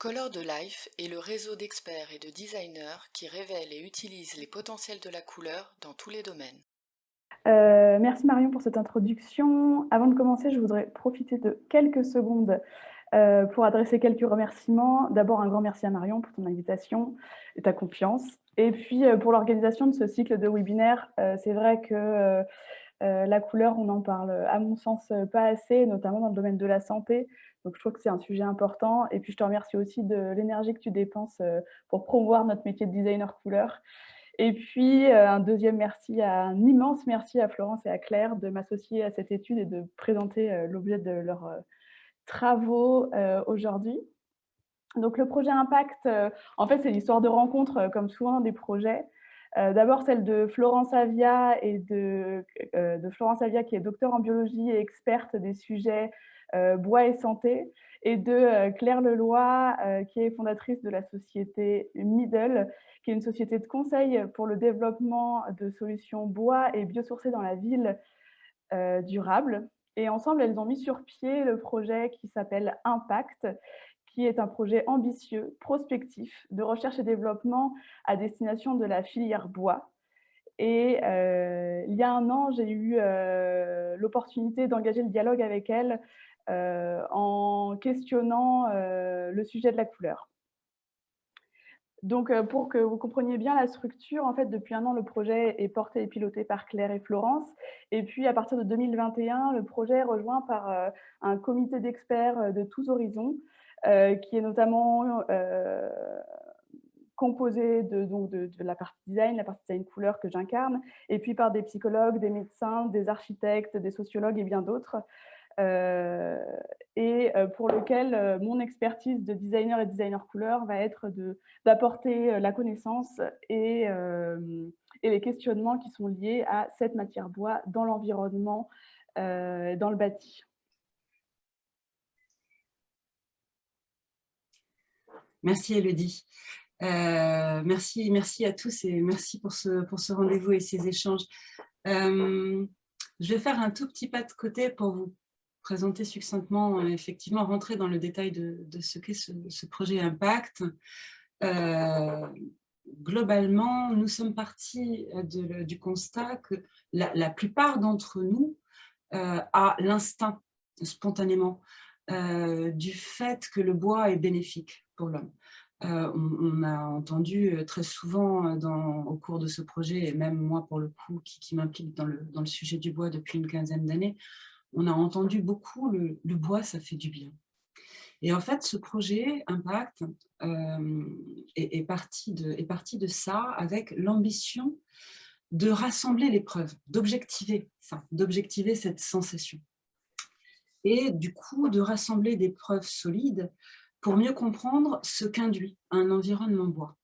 Color de Life est le réseau d'experts et de designers qui révèle et utilise les potentiels de la couleur dans tous les domaines. Merci Marion pour cette introduction. Avant de commencer, je voudrais profiter de quelques secondes pour adresser quelques remerciements. D'abord, un grand merci à Marion pour ton invitation et ta confiance. Et puis, pour l'organisation de ce cycle de webinaires, c'est vrai que la couleur, on en parle, à mon sens, pas assez, notamment dans le domaine de la santé. Donc, je trouve que c'est un sujet important. Et puis, je te remercie aussi de l'énergie que tu dépenses pour promouvoir notre métier de designer couleur. Et puis, un deuxième merci, un immense merci à Florence et à Claire de m'associer à cette étude et de présenter l'objet de leurs travaux aujourd'hui. Donc le projet Impact, en fait, c'est l'histoire de rencontres, comme souvent dans des projets. D'abord celle de Florence Avia et de Florence Avia qui est docteure en biologie et experte des sujets bois et santé, et de Claire Leloy, qui est fondatrice de la société Middle, qui est une société de conseil pour le développement de solutions bois et biosourcées dans la ville durable. Et ensemble, elles ont mis sur pied le projet qui s'appelle Impact, qui est un projet ambitieux, prospectif, de recherche et développement à destination de la filière bois. Et il y a un an, j'ai eu l'opportunité d'engager le dialogue avec elle en questionnant le sujet de la couleur. Donc, pour que vous compreniez bien la structure, en fait, depuis un an, le projet est porté et piloté par Claire et Florence. Et puis, à partir de 2021, le projet est rejoint par un comité d'experts de tous horizons, qui est notamment composé de la partie design couleur que j'incarne, et puis par des psychologues, des médecins, des architectes, des sociologues et bien d'autres. Pour lequel mon expertise de designer et designer couleur va être d'apporter la connaissance et les questionnements qui sont liés à cette matière bois dans l'environnement, dans le bâti. Merci Elodie. Merci à tous et merci pour ce rendez-vous et ces échanges. Je vais faire un tout petit pas de côté pour vous présenter succinctement, effectivement, rentrer dans le détail de ce qu'est ce projet Impact. Globalement, nous sommes partis du constat que la plupart d'entre nous a l'instinct, spontanément, du fait que le bois est bénéfique pour l'homme. On a entendu très souvent au cours de ce projet, et même moi pour le coup qui m'implique dans le sujet du bois depuis une quinzaine d'années, on a entendu beaucoup le bois, ça fait du bien. Et en fait, ce projet Impact est parti de ça, avec l'ambition de rassembler les preuves, d'objectiver ça, d'objectiver cette sensation. Et du coup, de rassembler des preuves solides pour mieux comprendre ce qu'induit un environnement bois.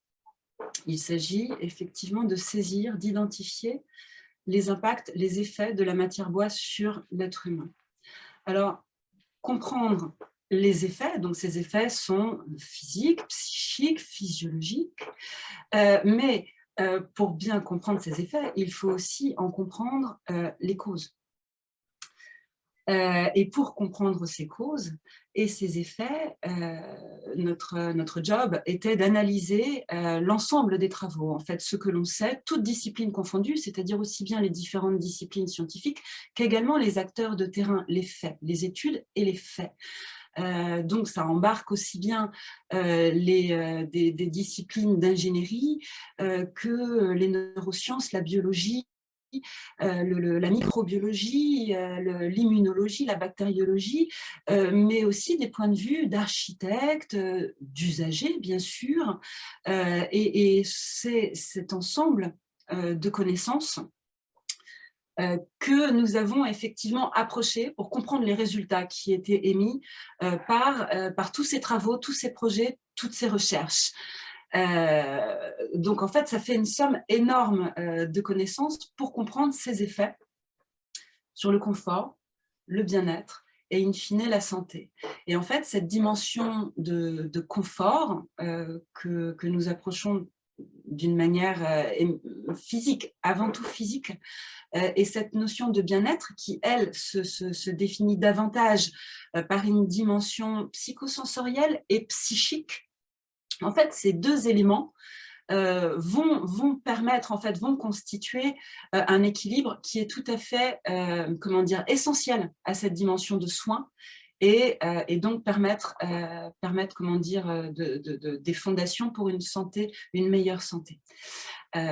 Il s'agit effectivement de saisir, d'identifier les impacts, les effets de la matière bois sur l'être humain. Alors, comprendre les effets, donc ces effets sont physiques, psychiques, physiologiques, mais pour bien comprendre ces effets, il faut aussi en comprendre les causes. Et pour comprendre ces causes et ces effets, notre job était d'analyser l'ensemble des travaux, en fait, ce que l'on sait, toutes disciplines confondues, c'est-à-dire aussi bien les différentes disciplines scientifiques qu'également les acteurs de terrain, les faits, les études et les faits. Donc ça embarque aussi bien des disciplines d'ingénierie que les neurosciences, la biologie, la microbiologie, l'immunologie, la bactériologie, mais aussi des points de vue d'architectes, d'usagers, bien sûr. Et c'est cet ensemble de connaissances que nous avons effectivement approché pour comprendre les résultats qui étaient émis par tous ces travaux, tous ces projets, toutes ces recherches. Donc en fait, ça fait une somme énorme de connaissances pour comprendre ces effets sur le confort, le bien-être et in fine la santé. Et en fait, cette dimension de confort que nous approchons d'une manière physique, avant tout physique, et cette notion de bien-être qui, elle, se définit davantage par une dimension psychosensorielle et psychique, En fait, ces deux éléments vont permettre, en fait, vont constituer un équilibre qui est tout à fait, comment dire, essentiel à cette dimension de soin et donc permettre, comment dire, des fondations pour une santé, une meilleure santé.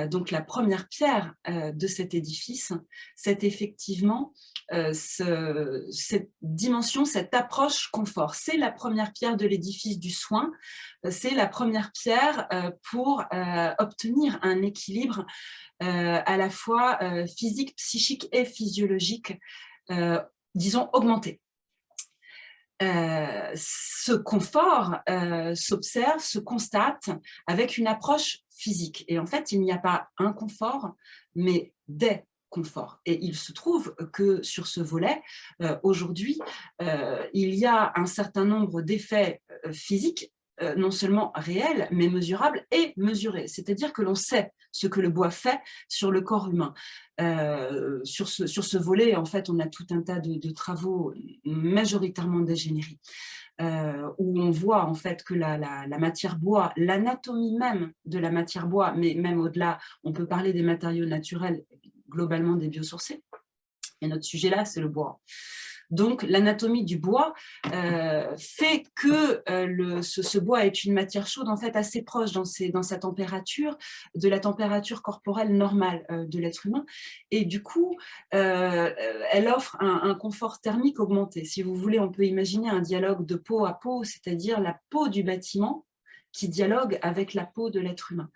Donc la première pierre de cet édifice, c'est effectivement cette dimension, cette approche confort. C'est la première pierre de l'édifice du soin, c'est la première pierre pour obtenir un équilibre à la fois physique, psychique et physiologique, disons augmenté. Ce confort s'observe, se constate avec une approche physique. Et en fait, il n'y a pas un confort, mais des conforts. Et il se trouve que sur ce volet, aujourd'hui, il y a un certain nombre d'effets physiques, non seulement réels, mais mesurables et mesurés. C'est-à-dire que l'on sait ce que le bois fait sur le corps humain. Sur ce volet, en fait, on a tout un tas de travaux majoritairement d'ingénierie, où on voit en fait que la matière bois, l'anatomie même de la matière bois, mais même au-delà, on peut parler des matériaux naturels, globalement des biosourcés. Et notre sujet là, c'est le bois. Donc, l'anatomie du bois fait que ce bois est une matière chaude en fait assez proche dans sa température, de la température corporelle normale de l'être humain. Et du coup, elle offre un confort thermique augmenté. Si vous voulez, on peut imaginer un dialogue de peau à peau, c'est-à-dire la peau du bâtiment qui dialogue avec la peau de l'être humain.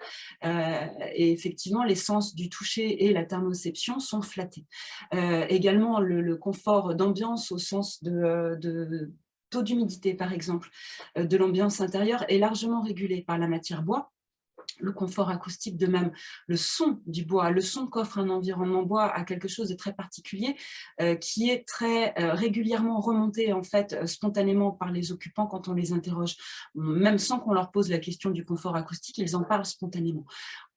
Et effectivement, les sens du toucher et la thermoception sont flattés. Également, le confort d'ambiance au sens de taux d'humidité, par exemple, de l'ambiance intérieure est largement régulé par la matière bois. Le confort acoustique de même, le son du bois, le son qu'offre un environnement bois a quelque chose de très particulier qui est très régulièrement remonté en fait spontanément par les occupants quand on les interroge. Même sans qu'on leur pose la question du confort acoustique, ils en parlent spontanément.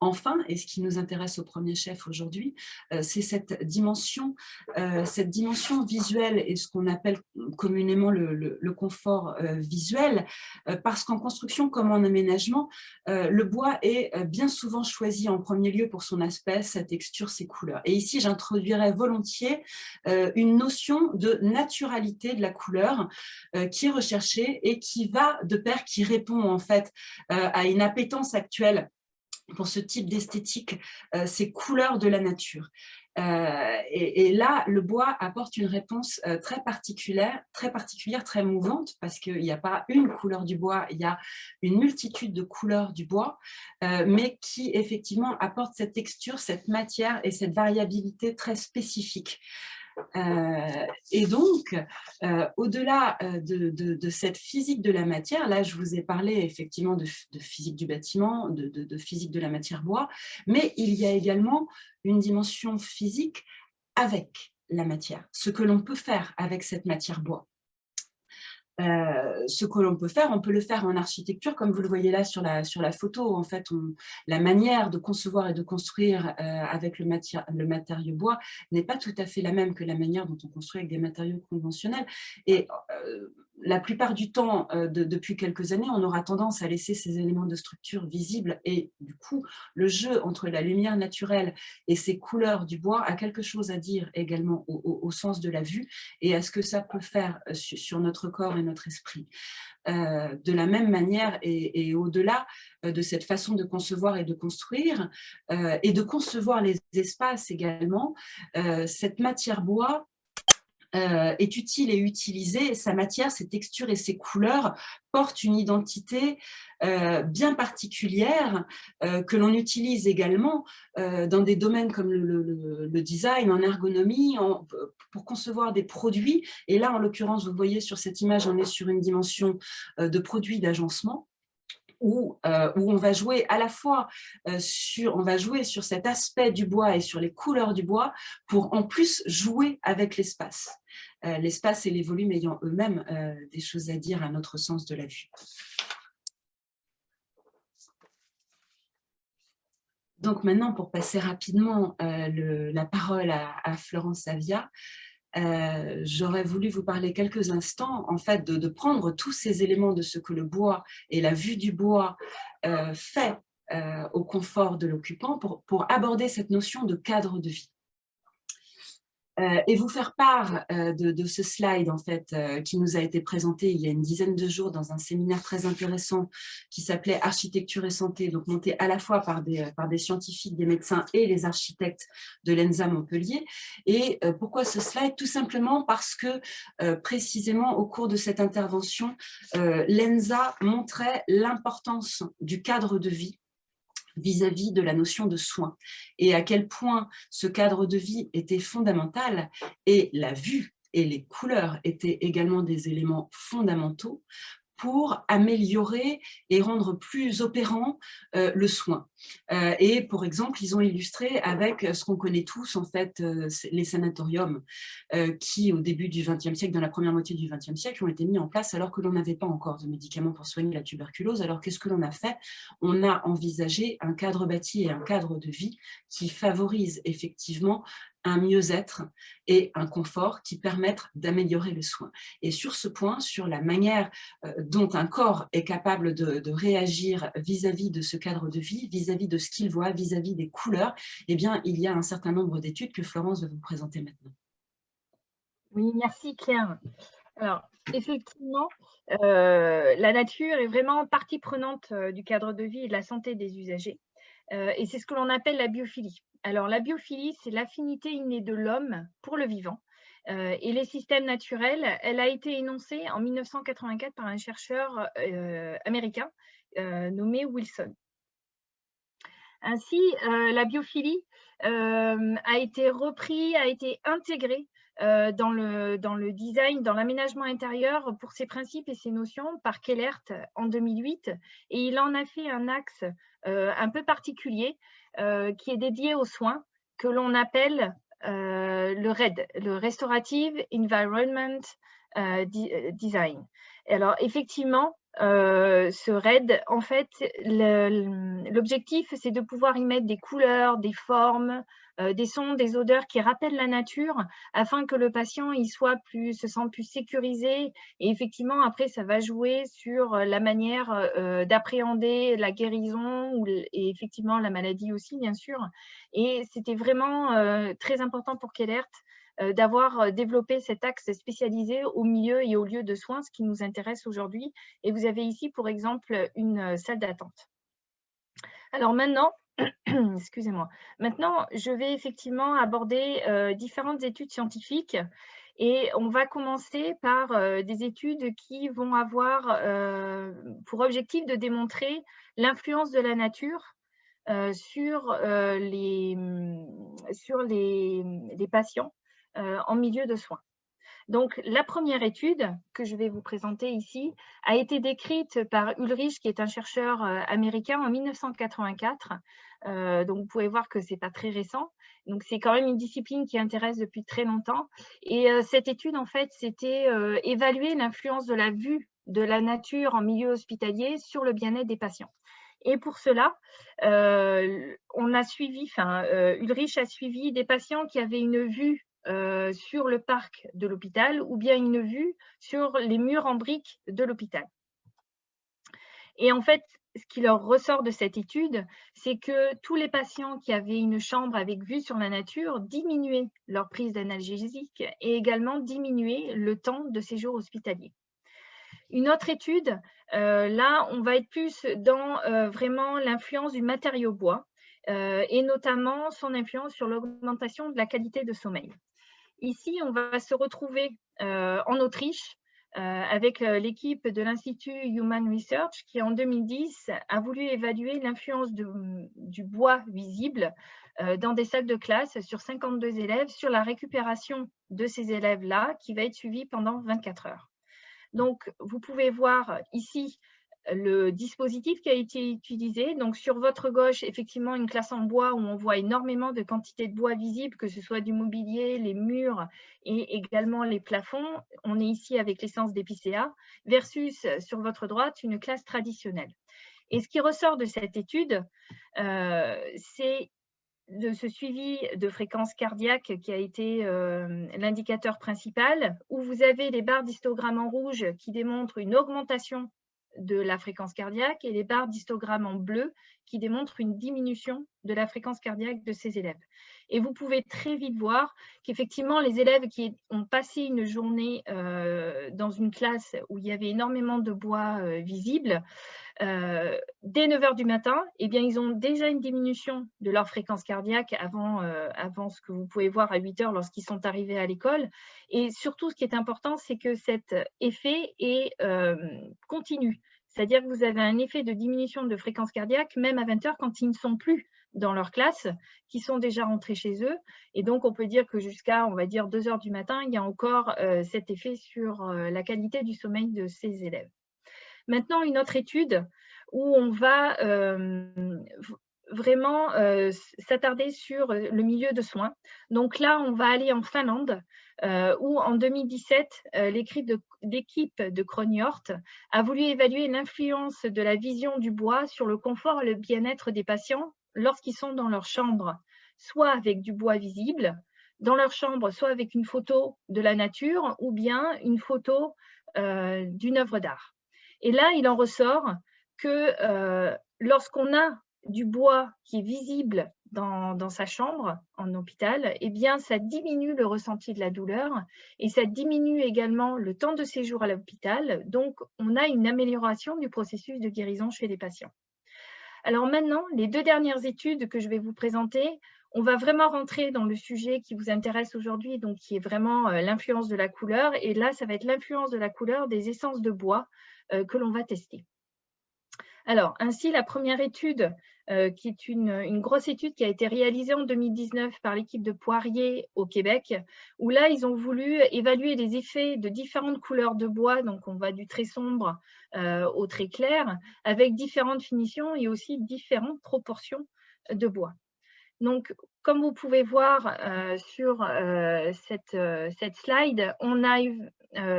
Enfin, et ce qui nous intéresse au premier chef aujourd'hui, c'est cette dimension visuelle et ce qu'on appelle communément le confort visuel, parce qu'en construction comme en aménagement, le bois est bien souvent choisi en premier lieu pour son aspect, sa texture, ses couleurs. Et ici, j'introduirais volontiers une notion de naturalité de la couleur qui est recherchée et qui va de pair, qui répond en fait à une appétence actuelle pour ce type d'esthétique, ces couleurs de la nature. Et là, le bois apporte une réponse très particulière, très mouvante, parce qu'il n'y a pas une couleur du bois, il y a une multitude de couleurs du bois, mais qui effectivement apporte cette texture, cette matière et cette variabilité très spécifique. Et donc, au-delà de cette physique de la matière, là je vous ai parlé effectivement de physique du bâtiment, de physique de la matière bois, mais il y a également une dimension physique avec la matière, ce que l'on peut faire avec cette matière bois. Ce que l'on peut faire, on peut le faire en architecture, comme vous le voyez là sur la photo. En fait, la manière de concevoir et de construire avec le matériau bois n'est pas tout à fait la même que la manière dont on construit avec des matériaux conventionnels. Et la plupart du temps, depuis quelques années, on aura tendance à laisser ces éléments de structure visibles et du coup, le jeu entre la lumière naturelle et ces couleurs du bois a quelque chose à dire également au sens de la vue et à ce que ça peut faire sur notre corps et notre esprit. De la même manière et au-delà de cette façon de concevoir et de construire et de concevoir les espaces également, cette matière bois est utile et utilisée, sa matière, ses textures et ses couleurs portent une identité bien particulière que l'on utilise également dans des domaines comme le design, en ergonomie, pour concevoir des produits. Et là, en l'occurrence, vous voyez sur cette image, on est sur une dimension de produits d'agencement. Où on va jouer à la fois sur cet aspect du bois et sur les couleurs du bois pour en plus jouer avec l'espace. L'espace et les volumes ayant eux-mêmes des choses à dire à notre sens de la vue. Donc maintenant, pour passer rapidement la parole à Florence Avia, j'aurais voulu vous parler quelques instants, en fait, de prendre tous ces éléments de ce que le bois et la vue du bois fait au confort de l'occupant pour aborder cette notion de cadre de vie. Et vous faire part de ce slide en fait, qui nous a été présenté il y a une dizaine de jours dans un séminaire très intéressant qui s'appelait Architecture et santé, donc monté à la fois par des scientifiques, des médecins et les architectes de l'ENSA Montpellier. Et pourquoi ce slide? Tout simplement parce que précisément au cours de cette intervention, l'ENSA montrait l'importance du cadre de vie vis-à-vis de la notion de soin et à quel point ce cadre de vie était fondamental et la vue et les couleurs étaient également des éléments fondamentaux pour améliorer et rendre plus opérant le soin. Et pour exemple, ils ont illustré avec ce qu'on connaît tous, en fait, les sanatoriums qui, au début du XXe siècle, dans la première moitié du XXe siècle, ont été mis en place alors que l'on n'avait pas encore de médicaments pour soigner la tuberculose. Alors qu'est-ce que l'on a fait? On a envisagé un cadre bâti et un cadre de vie qui favorise effectivement un mieux-être et un confort qui permettent d'améliorer le soin. Et sur ce point, sur la manière dont un corps est capable de réagir vis-à-vis de ce cadre de vie, vis-à-vis de ce qu'il voit, vis-à-vis des couleurs, eh bien, il y a un certain nombre d'études que Florence va vous présenter maintenant. Oui, merci Claire. Alors, effectivement, la nature est vraiment partie prenante du cadre de vie et de la santé des usagers. Et c'est ce que l'on appelle la biophilie. Alors, la biophilie, c'est l'affinité innée de l'homme pour le vivant. Et les systèmes naturels, elle a été énoncée en 1984 par un chercheur américain nommé Wilson. Ainsi, la biophilie a été reprise, a été intégrée dans le design, dans l'aménagement intérieur pour ses principes et ses notions par Kellert en 2008. Et il en a fait un axe un peu particulier qui est dédié aux soins que l'on appelle le RED, le Restorative Environment Design. Et alors, effectivement, ce RED, en fait, l'objectif, c'est de pouvoir y mettre des couleurs, des formes, des sons, des odeurs qui rappellent la nature afin que le patient se sente plus sécurisé. Et effectivement, après, ça va jouer sur la manière d'appréhender la guérison et effectivement la maladie aussi, bien sûr. Et c'était vraiment très important pour Kellert d'avoir développé cet axe spécialisé au milieu et au lieu de soins, ce qui nous intéresse aujourd'hui. Et vous avez ici, pour exemple, une salle d'attente. Alors maintenant, excusez-moi, maintenant, je vais effectivement aborder différentes études scientifiques et on va commencer par des études qui vont avoir pour objectif de démontrer l'influence de la nature sur les patients en milieu de soins. Donc, la première étude que je vais vous présenter ici a été décrite par Ulrich, qui est un chercheur américain en 1984. Donc, vous pouvez voir que ce n'est pas très récent. Donc, c'est quand même une discipline qui intéresse depuis très longtemps. Et cette étude, en fait, c'était évaluer l'influence de la vue de la nature en milieu hospitalier sur le bien-être des patients. Et pour cela, Ulrich a suivi des patients qui avaient une vue sur le parc de l'hôpital ou bien une vue sur les murs en briques de l'hôpital. Et en fait, ce qui leur ressort de cette étude, c'est que tous les patients qui avaient une chambre avec vue sur la nature diminuaient leur prise d'analgésique et également diminuaient le temps de séjour hospitalier. Une autre étude, là, on va être plus dans vraiment l'influence du matériau bois et notamment son influence sur l'augmentation de la qualité de sommeil. Ici, on va se retrouver en Autriche avec l'équipe de l'Institut Human Research qui, en 2010, a voulu évaluer l'influence du bois visible dans des salles de classe sur 52 élèves sur la récupération de ces élèves-là qui va être suivie pendant 24 heures. Donc, vous pouvez voir ici le dispositif qui a été utilisé. Donc, sur votre gauche, effectivement, une classe en bois où on voit énormément de quantité de bois visible, que ce soit du mobilier, les murs et également les plafonds. On est ici avec l'essence d'épicéa versus, sur votre droite, une classe traditionnelle. Et ce qui ressort de cette étude, c'est de ce suivi de fréquence cardiaque qui a été l'indicateur principal, où vous avez les barres d'histogramme en rouge qui démontrent une augmentation de la fréquence cardiaque et les barres d'histogramme en bleu qui démontrent une diminution de la fréquence cardiaque de ces élèves. Et vous pouvez très vite voir qu'effectivement, les élèves qui ont passé une journée dans une classe où il y avait énormément de bois visible, dès 9 h du matin, eh bien, ils ont déjà une diminution de leur fréquence cardiaque avant ce que vous pouvez voir à 8 h lorsqu'ils sont arrivés à l'école. Et surtout, ce qui est important, c'est que cet effet est continu. C'est-à-dire que vous avez un effet de diminution de fréquence cardiaque même à 20 h quand ils ne sont plus dans leur classe, qui sont déjà rentrés chez eux. Et donc, on peut dire que jusqu'à, on va dire, 2 h du matin, il y a encore cet effet sur la qualité du sommeil de ces élèves. Maintenant, une autre étude où on va vraiment s'attarder sur le milieu de soins. Donc là, on va aller en Finlande, où en 2017, l'équipe de Kronhjort a voulu évaluer l'influence de la vision du bois sur le confort et le bien-être des patients lorsqu'ils sont dans leur chambre, soit avec du bois visible, dans leur chambre, soit avec une photo de la nature ou bien une photo d'une œuvre d'art. Et là, il en ressort que lorsqu'on a du bois qui est visible dans sa chambre en hôpital, eh bien, ça diminue le ressenti de la douleur et ça diminue également le temps de séjour à l'hôpital. Donc, on a une amélioration du processus de guérison chez les patients. Alors maintenant, les 2 dernières études que je vais vous présenter, on va vraiment rentrer dans le sujet qui vous intéresse aujourd'hui, donc qui est vraiment l'influence de la couleur. Et là, ça va être l'influence de la couleur des essences de bois que l'on va tester. Alors, ainsi, la première étude, qui est une grosse étude qui a été réalisée en 2019 par l'équipe de Poirier au Québec, où là, ils ont voulu évaluer les effets de différentes couleurs de bois, donc on va du très sombre au très clair, avec différentes finitions et aussi différentes proportions de bois. Donc, comme vous pouvez voir sur cette slide,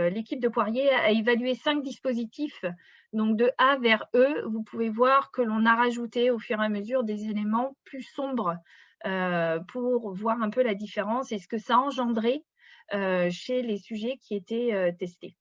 l'équipe de Poirier a évalué 5 dispositifs. Donc, de A vers E, vous pouvez voir que l'on a rajouté au fur et à mesure des éléments plus sombres pour voir un peu la différence et ce que ça a engendré chez les sujets qui étaient testés.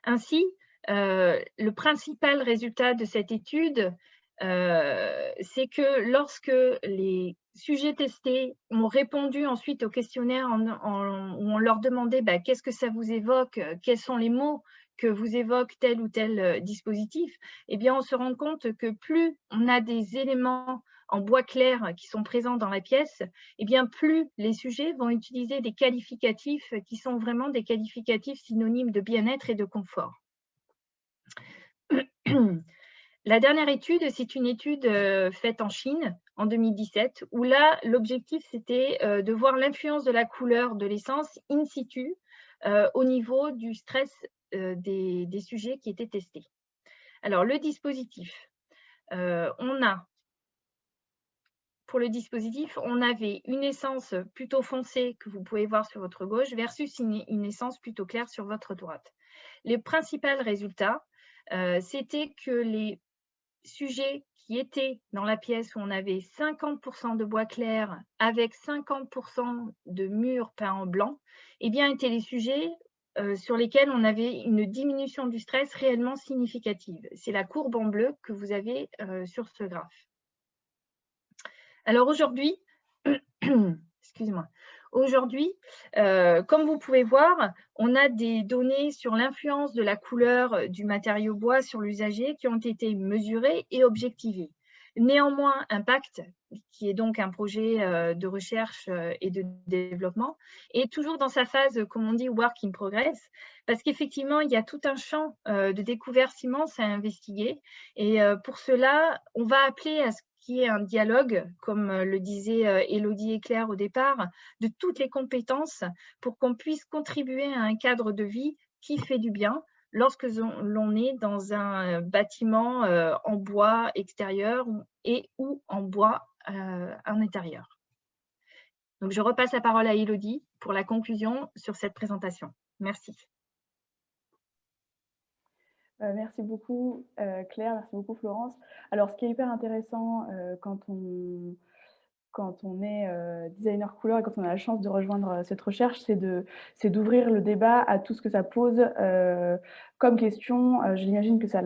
Ainsi, le principal résultat de cette étude, c'est que lorsque les sujets testés ont répondu ensuite au questionnaire où on leur demandait qu'est-ce que ça vous évoque, quels sont les mots que vous évoque tel ou tel dispositif, eh bien, on se rend compte que plus on a des éléments en bois clair qui sont présents dans la pièce, eh bien, plus les sujets vont utiliser des qualificatifs qui sont vraiment des qualificatifs synonymes de bien-être et de confort. La dernière étude, c'est une étude faite en Chine en 2017, où là, l'objectif, c'était de voir l'influence de la couleur de l'essence in situ au niveau du stress des sujets qui étaient testés. Alors, le dispositif, pour le dispositif, on avait une essence plutôt foncée que vous pouvez voir sur votre gauche versus une essence plutôt claire sur votre droite. Les principaux résultats, c'était que les sujets qui étaient dans la pièce où on avait 50% de bois clair avec 50% de murs peints en blanc, eh bien, étaient les sujets sur lesquels on avait une diminution du stress réellement significative. C'est la courbe en bleu que vous avez sur ce graphe. Alors aujourd'hui, excusez-moi. Aujourd'hui, comme vous pouvez voir, on a des données sur l'influence de la couleur du matériau bois sur l'usager qui ont été mesurées et objectivées. Néanmoins, Impact, qui est donc un projet de recherche et de développement, est toujours dans sa phase, comme on dit, work in progress, parce qu'effectivement, il y a tout un champ de découvertes immenses à investiguer. Et pour cela, on va appeler à ce qui est un dialogue, comme le disait Élodie et Claire au départ, de toutes les compétences pour qu'on puisse contribuer à un cadre de vie qui fait du bien lorsque l'on est dans un bâtiment en bois extérieur et ou en bois en intérieur. Donc, je repasse la parole à Élodie pour la conclusion sur cette présentation. Merci. Merci beaucoup Claire, merci beaucoup Florence. Alors ce qui est hyper intéressant quand quand on est designer couleur et quand on a la chance de rejoindre cette recherche, c'est d'ouvrir le débat à tout ce que ça pose comme question. J'imagine que ça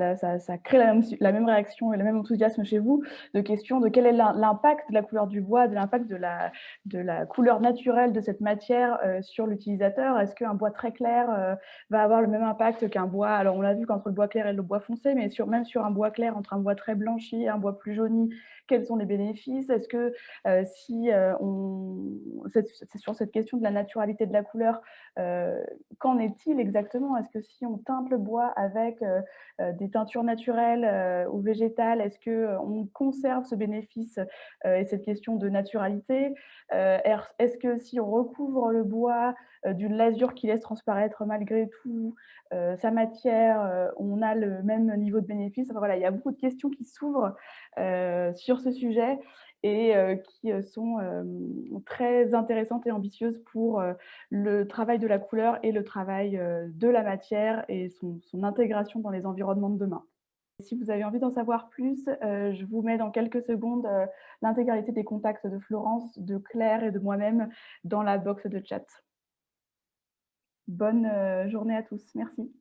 crée la même réaction et le même enthousiasme chez vous, de questions de quel est l'impact de la couleur du bois, de l'impact de la couleur naturelle de cette matière sur l'utilisateur. Est-ce qu'un bois très clair va avoir le même impact qu'un bois, alors on l'a vu qu'entre le bois clair et le bois foncé, mais même sur un bois clair, entre un bois très blanchi et un bois plus jauni, quels sont les bénéfices? Est-ce que si c'est sur cette question de la naturalité de la couleur, qu'en est-il exactement? Est-ce que si on teinte le bois avec des teintures naturelles ou végétales, est-ce qu'on conserve ce bénéfice et cette question de naturalité? Est-ce que si on recouvre le bois d'une lasure qui laisse transparaître malgré tout sa matière, on a le même niveau de bénéfice? Enfin voilà, il y a beaucoup de questions qui s'ouvrent sur ce sujet et qui sont très intéressantes et ambitieuses pour le travail de la couleur et le travail de la matière et son intégration dans les environnements de demain. Si vous avez envie d'en savoir plus, je vous mets dans quelques secondes l'intégralité des contacts de Florence, de Claire et de moi-même dans la box de chat. Bonne journée à tous. Merci.